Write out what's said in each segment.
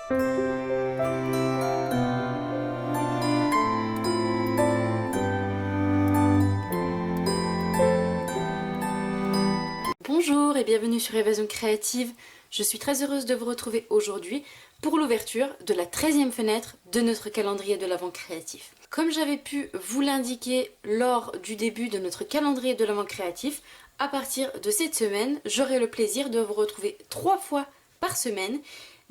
Bonjour et bienvenue sur Évasion Créative. Je suis très heureuse de vous retrouver aujourd'hui pour l'ouverture de la 13e fenêtre de notre calendrier de l'Avent créatif. Comme j'avais pu vous l'indiquer lors du début de notre calendrier de l'Avent créatif, à partir de cette semaine, j'aurai le plaisir de vous retrouver 3 fois par semaine,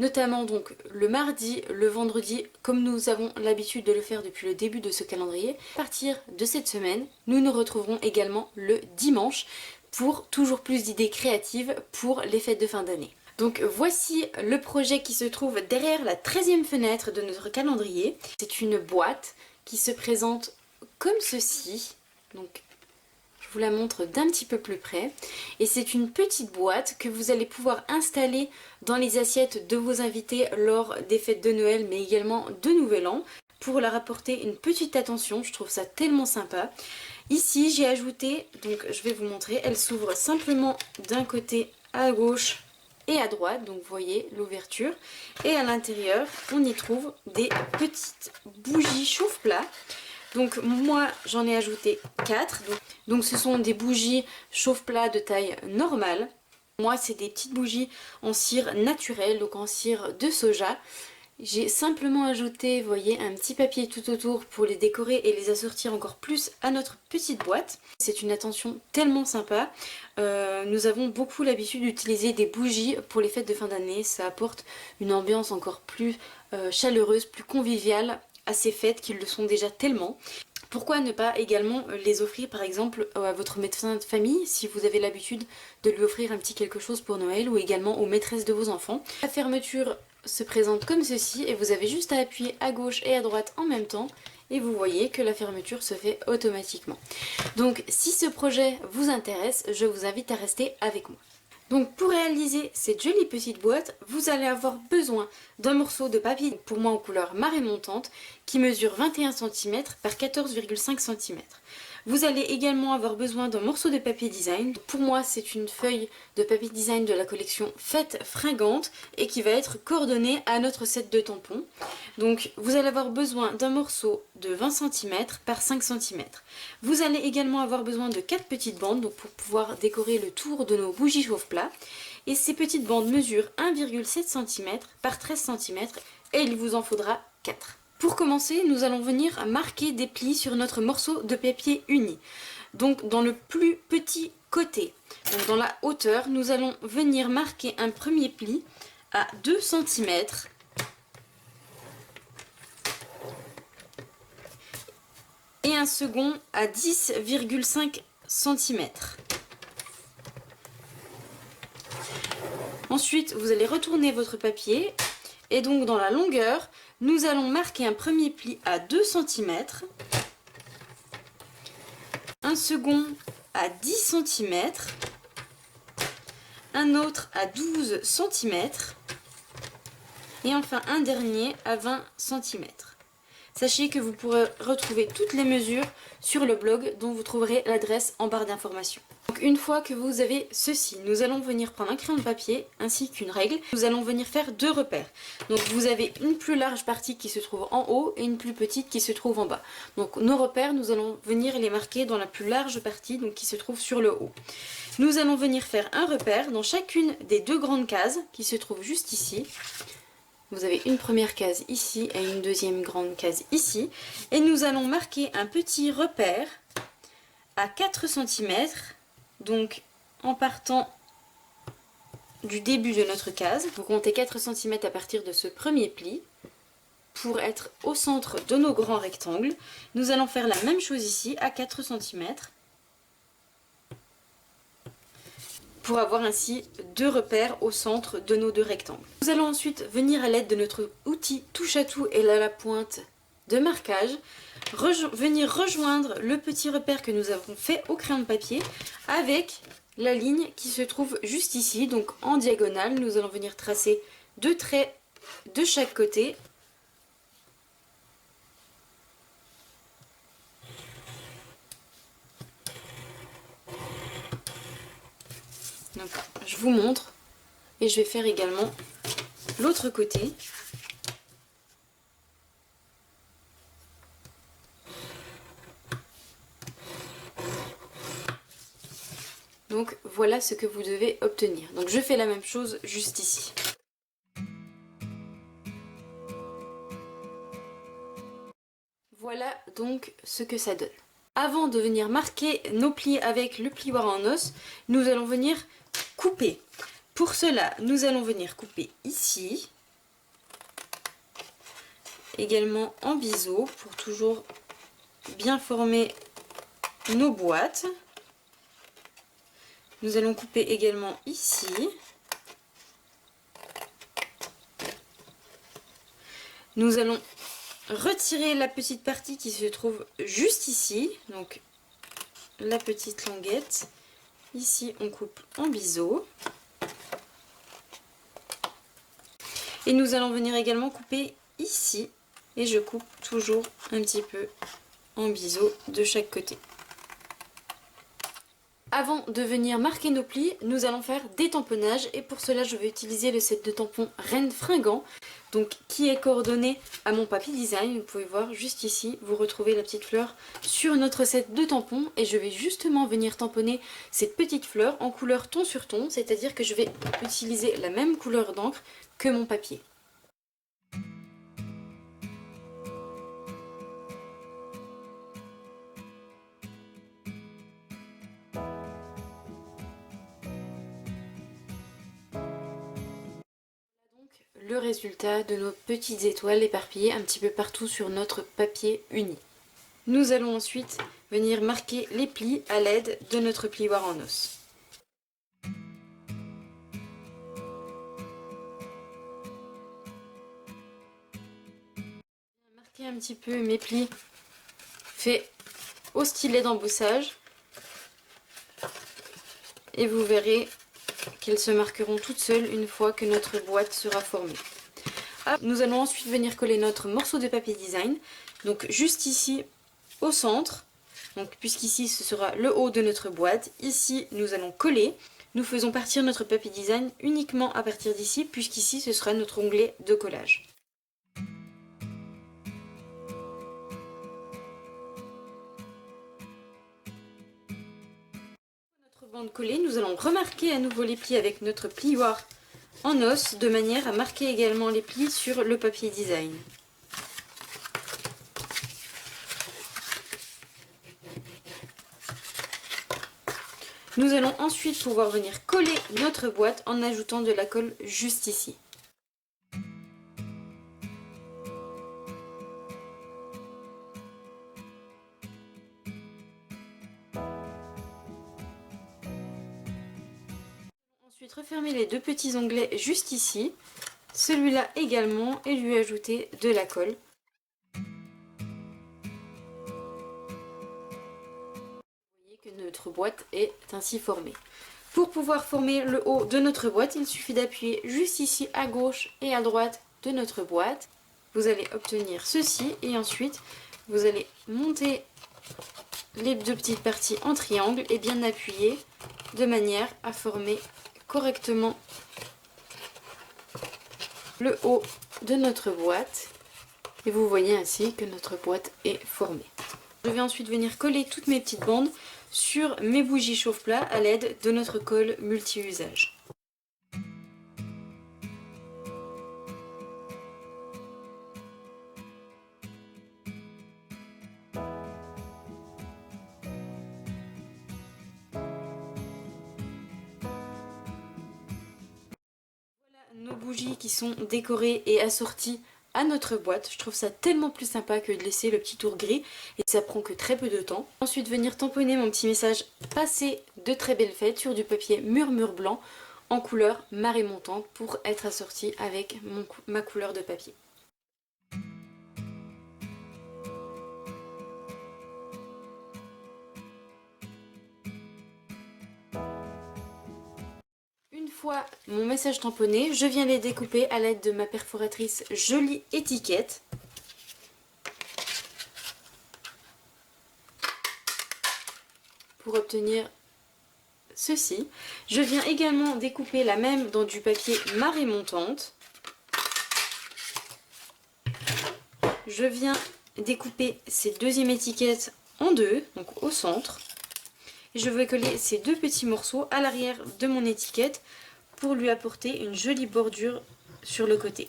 notamment donc le mardi, le vendredi, comme nous avons l'habitude de le faire depuis le début de ce calendrier. À partir de cette semaine, nous nous retrouverons également le dimanche pour toujours plus d'idées créatives pour les fêtes de fin d'année. Donc voici le projet qui se trouve derrière la 13e fenêtre de notre calendrier. C'est une boîte qui se présente comme ceci. Donc je vous la montre d'un petit peu plus près. Et c'est une petite boîte que vous allez pouvoir installer dans les assiettes de vos invités lors des fêtes de Noël, mais également de Nouvel An, pour leur apporter une petite attention. Je trouve ça tellement sympa. Ici j'ai ajouté, donc je vais vous montrer, elle s'ouvre simplement d'un côté à gauche et à droite, donc vous voyez l'ouverture, et à l'intérieur on y trouve des petites bougies chauffe-plat. Donc moi j'en ai ajouté 4, donc ce sont des bougies chauffe-plat de taille normale. Moi c'est des petites bougies en cire naturelle, donc en cire de soja. J'ai simplement ajouté, vous voyez, un petit papier tout autour pour les décorer et les assortir encore plus à notre petite boîte. C'est une attention tellement sympa. Nous avons beaucoup l'habitude d'utiliser des bougies pour les fêtes de fin d'année. Ça apporte une ambiance encore plus chaleureuse, plus conviviale à ces fêtes qui le sont déjà tellement. Pourquoi ne pas également les offrir par exemple à votre médecin de famille si vous avez l'habitude de lui offrir un petit quelque chose pour Noël, ou également aux maîtresses de vos enfants. La fermeture se présente comme ceci et vous avez juste à appuyer à gauche et à droite en même temps et vous voyez que la fermeture se fait automatiquement. Donc si ce projet vous intéresse, je vous invite à rester avec moi. Donc pour réaliser cette jolie petite boîte, vous allez avoir besoin d'un morceau de papier, pour moi en couleur marée montante, qui mesure 21 cm par 14,5 cm. Vous allez également avoir besoin d'un morceau de papier design. Pour moi c'est une feuille de papier design de la collection Fête Fringante et qui va être coordonnée à notre set de tampons. Donc vous allez avoir besoin d'un morceau de 20 cm par 5 cm. Vous allez également avoir besoin de 4 petites bandes donc pour pouvoir décorer le tour de nos bougies chauffe-plat. Et ces petites bandes mesurent 1,7 cm par 13 cm et il vous en faudra 4. Pour commencer, nous allons venir marquer des plis sur notre morceau de papier uni. Donc dans le plus petit côté, donc dans la hauteur, nous allons venir marquer un premier pli à 2 cm et un second à 10,5 cm. Ensuite, vous allez retourner votre papier et donc dans la longueur, nous allons marquer un premier pli à 2 cm, un second à 10 cm, un autre à 12 cm et enfin un dernier à 20 cm. Sachez que vous pourrez retrouver toutes les mesures sur le blog dont vous trouverez l'adresse en barre d'informations. Donc une fois que vous avez ceci, nous allons venir prendre un crayon de papier ainsi qu'une règle. Nous allons venir faire 2 repères. Donc vous avez une plus large partie qui se trouve en haut et une plus petite qui se trouve en bas. Donc nos repères, nous allons venir les marquer dans la plus large partie, donc qui se trouve sur le haut. Nous allons venir faire un repère dans chacune des 2 grandes cases qui se trouvent juste ici. Vous avez une première case ici et une deuxième grande case ici. Et nous allons marquer un petit repère à 4 cm. Donc en partant du début de notre case, vous comptez 4 cm à partir de ce premier pli pour être au centre de nos grands rectangles. Nous allons faire la même chose ici à 4 cm pour avoir ainsi 2 repères au centre de nos 2 rectangles. Nous allons ensuite venir à l'aide de notre outil touche à tout et à la pointe de marquage, venir rejoindre le petit repère que nous avons fait au crayon de papier avec la ligne qui se trouve juste ici. Donc en diagonale, nous allons venir tracer 2 traits de chaque côté. Donc, je vous montre et je vais faire également l'autre côté. Donc voilà ce que vous devez obtenir. Donc je fais la même chose juste ici. Voilà donc ce que ça donne. Avant de venir marquer nos plis avec le plioir en os, nous allons venir couper. Pour cela, nous allons venir couper ici, également en biseau pour toujours bien former nos boîtes. Nous allons couper également ici. Nous allons retirer la petite partie qui se trouve juste ici, donc la petite languette. Ici on coupe en biseau. Et nous allons venir également couper ici. Et je coupe toujours un petit peu en biseau de chaque côté. Avant de venir marquer nos plis, nous allons faire des tamponnages. Et pour cela, je vais utiliser le set de tampons Reine Fringant, donc qui est coordonné à mon papier design. Vous pouvez voir juste ici, vous retrouvez la petite fleur sur notre set de tampons. Et je vais justement venir tamponner cette petite fleur en couleur ton sur ton, c'est-à-dire que je vais utiliser la même couleur d'encre que mon papier. Le résultat de nos petites étoiles éparpillées un petit peu partout sur notre papier uni. Nous allons ensuite venir marquer les plis à l'aide de notre plioir en os. Marquer un petit peu mes plis faits au stylet d'embossage et vous verrez qu'elles se marqueront toutes seules une fois que notre boîte sera formée. Nous allons ensuite venir coller notre morceau de papier design, donc juste ici au centre, donc puisqu'ici ce sera le haut de notre boîte, ici nous allons coller. Nous faisons partir notre papier design uniquement à partir d'ici, puisqu'ici ce sera notre onglet de collage. Bande collée, nous allons remarquer à nouveau les plis avec notre plioir en os de manière à marquer également les plis sur le papier design. Nous allons ensuite pouvoir venir coller notre boîte en ajoutant de la colle juste ici. Ensuite refermer les deux petits onglets juste ici, celui-là également, et lui ajouter de la colle. Vous voyez que notre boîte est ainsi formée. Pour pouvoir former le haut de notre boîte, il suffit d'appuyer juste ici à gauche et à droite de notre boîte. Vous allez obtenir ceci et ensuite vous allez monter les deux petites parties en triangle et bien appuyer de manière à former correctement le haut de notre boîte et vous voyez ainsi que notre boîte est formée. Je vais ensuite venir coller toutes mes petites bandes sur mes bougies chauffe-plat à l'aide de notre colle multi-usage. Nos bougies qui sont décorées et assorties à notre boîte. Je trouve ça tellement plus sympa que de laisser le petit tour gris et ça prend que très peu de temps. Ensuite venir tamponner mon petit message passé de très belles fêtes sur du papier murmure blanc en couleur marée montante pour être assorti avec ma couleur de papier. Une fois mon message tamponné, je viens les découper à l'aide de ma perforatrice jolie étiquette. Pour obtenir ceci. Je viens également découper la même dans du papier marée montante. Je viens découper cette deuxième étiquette en deux, donc au centre. Et je vais coller ces deux petits morceaux à l'arrière de mon étiquette pour lui apporter une jolie bordure sur le côté.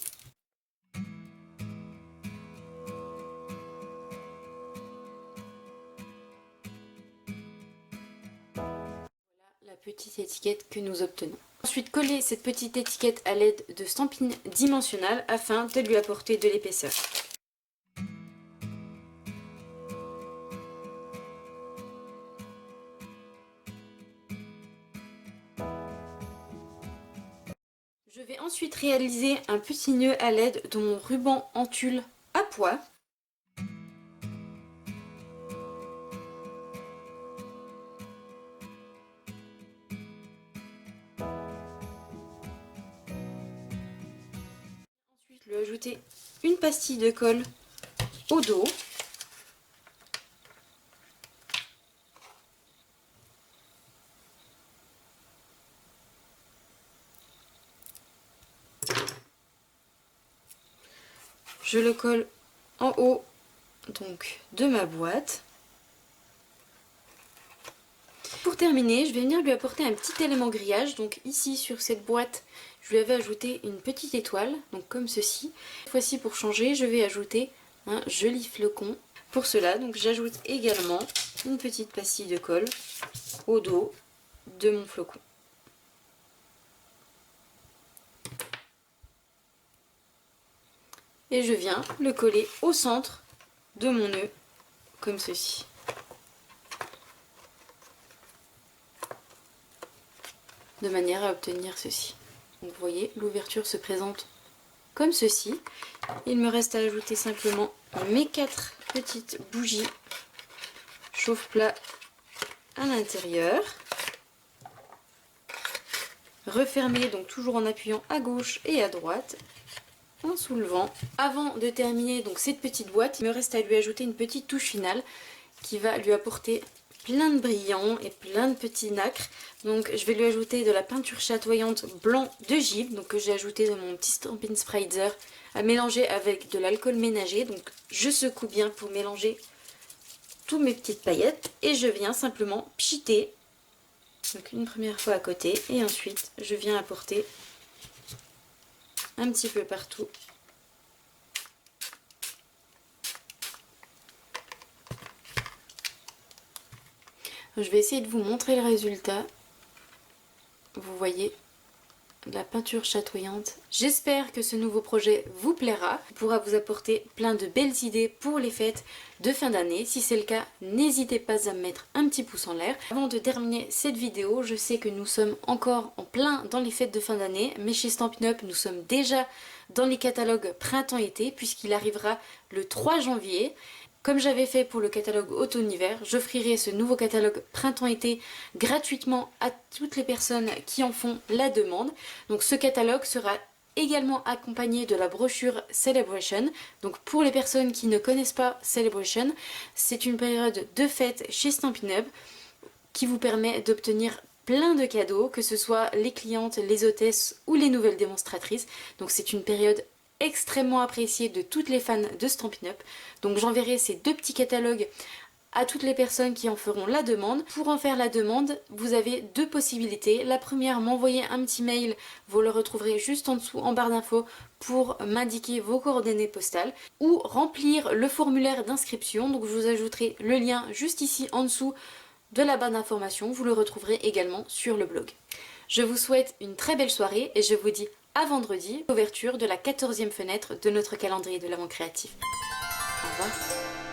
La petite étiquette que nous obtenons. Ensuite, coller cette petite étiquette à l'aide de stampines dimensionnelles afin de lui apporter de l'épaisseur. Je vais ensuite réaliser un petit nœud à l'aide de mon ruban en tulle à pois. Ensuite, lui ajouter une pastille de colle au dos. Je le colle en haut donc de ma boîte. Pour terminer, je vais venir lui apporter un petit élément grillage. Donc ici sur cette boîte, je lui avais ajouté une petite étoile, donc comme ceci. Cette fois-ci, pour changer, je vais ajouter un joli flocon. Pour cela, donc j'ajoute également une petite pastille de colle au dos de mon flocon. Et je viens le coller au centre de mon nœud, comme ceci. De manière à obtenir ceci. Donc vous voyez, l'ouverture se présente comme ceci. Il me reste à ajouter simplement mes 4 petites bougies chauffe-plat à l'intérieur. Refermer donc toujours en appuyant à gauche et à droite. En soulevant. Avant de terminer donc cette petite boîte, il me reste à lui ajouter une petite touche finale qui va lui apporter plein de brillants et plein de petits nacres. Donc je vais lui ajouter de la peinture chatoyante blanc de Givre, donc que j'ai ajouté dans mon petit Stampin' Spritzer à mélanger avec de l'alcool ménager. Donc je secoue bien pour mélanger toutes mes petites paillettes et je viens simplement pchiter. Donc une première fois à côté et ensuite je viens apporter un petit peu partout. Je vais essayer de vous montrer le résultat. Vous voyez la peinture chatoyante. J'espère que ce nouveau projet vous plaira, pourra vous apporter plein de belles idées pour les fêtes de fin d'année. Si c'est le cas, n'hésitez pas à me mettre un petit pouce en l'air. Avant de terminer cette vidéo, je sais que nous sommes encore en plein dans les fêtes de fin d'année, mais chez Stampin' Up, nous sommes déjà dans les catalogues printemps-été puisqu'il arrivera le 3 janvier. Comme j'avais fait pour le catalogue automne-hiver, j'offrirai ce nouveau catalogue printemps-été gratuitement à toutes les personnes qui en font la demande. Donc ce catalogue sera également accompagné de la brochure Celebration. Donc pour les personnes qui ne connaissent pas Celebration, c'est une période de fête chez Stampin' Up qui vous permet d'obtenir plein de cadeaux, que ce soit les clientes, les hôtesses ou les nouvelles démonstratrices. Donc c'est une période extrêmement appréciée de toutes les fans de Stampin' Up. Donc j'enverrai ces deux petits catalogues à toutes les personnes qui en feront la demande. Pour en faire la demande, vous avez deux possibilités. La première, m'envoyer un petit mail, vous le retrouverez juste en dessous en barre d'infos pour m'indiquer vos coordonnées postales, ou remplir le formulaire d'inscription. Donc je vous ajouterai le lien juste ici en dessous de la barre d'information, vous le retrouverez également sur le blog. Je vous souhaite une très belle soirée et je vous dis à vendredi, ouverture de la 14e fenêtre de notre calendrier de l'Avent créatif. Au revoir.